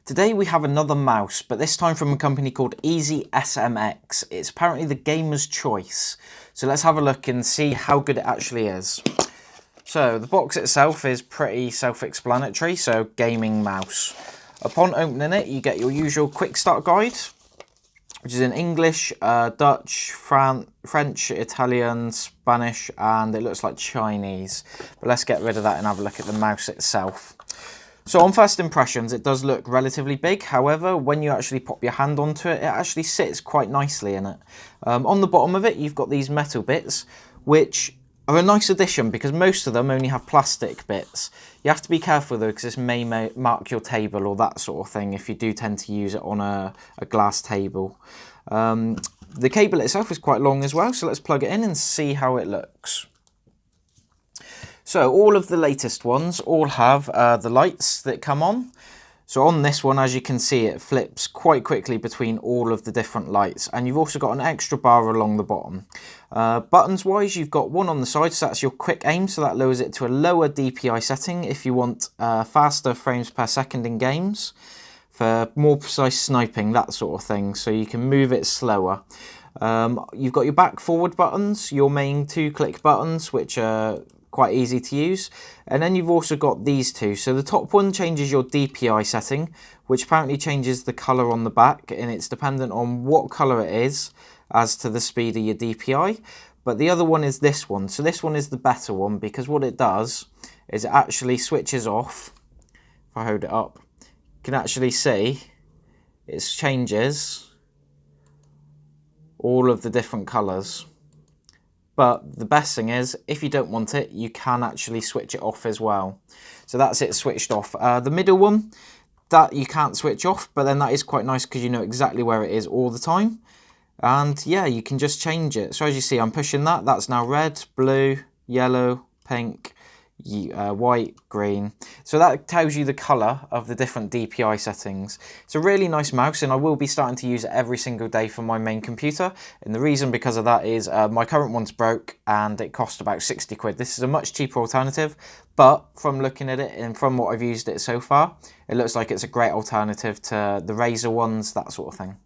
Today we have another mouse, but this time from a company called EasySMX. It's apparently the gamer's choice. So let's have a look and see how good it actually is. So the box itself is pretty self-explanatory, so gaming mouse. Upon opening it, you get your usual quick start guide, which is in English, Dutch, French, Italian, Spanish, and it looks like Chinese. But let's get rid of that and have a look at the mouse itself. So on first impressions, it does look relatively big. However, when you actually pop your hand onto it, it actually sits quite nicely in it. On the bottom of it, you've got these metal bits, which are a nice addition because most of them only have plastic bits. You have to be careful though, because this may mark your table or that sort of thing if you do tend to use it on a glass table. The cable itself is quite long as well, so let's plug it in and see how it looks. So all of the latest ones all have the lights that come on. So on this one, as you can see, it flips quite quickly between all of the different lights. And you've also got an extra bar along the bottom. Buttons wise, you've got one on the side, so that's your quick aim. So that lowers it to a lower DPI setting if you want faster frames per second in games. For more precise sniping, that sort of thing. So you can move it slower. You've got your back forward buttons, your main 2-click buttons, which are quite easy to use, and then you've also got these two. So the top one changes your DPI setting, which apparently changes the colour on the back, and it's dependent on what colour it is as to the speed of your DPI. But the other one is this one. So this one is the better one because what it does is it actually switches off. If I hold it up, you can actually see it changes all of the different colours. But the best thing is, if you don't want it, you can actually switch it off as well. So that's it switched off. The middle one, that you can't switch off, but then that is quite nice because you know exactly where it is all the time. And yeah, you can just change it. So as you see, I'm pushing that. That's now red, blue, yellow, pink, white, green. So that tells you the colour of the different DPI settings. It's a really nice mouse, and I will be starting to use it every single day for my main computer. And the reason because of that is my current one's broke and it cost about 60 quid. This is a much cheaper alternative, but from looking at it and from what I've used it so far, it looks like it's a great alternative to the Razer ones, that sort of thing.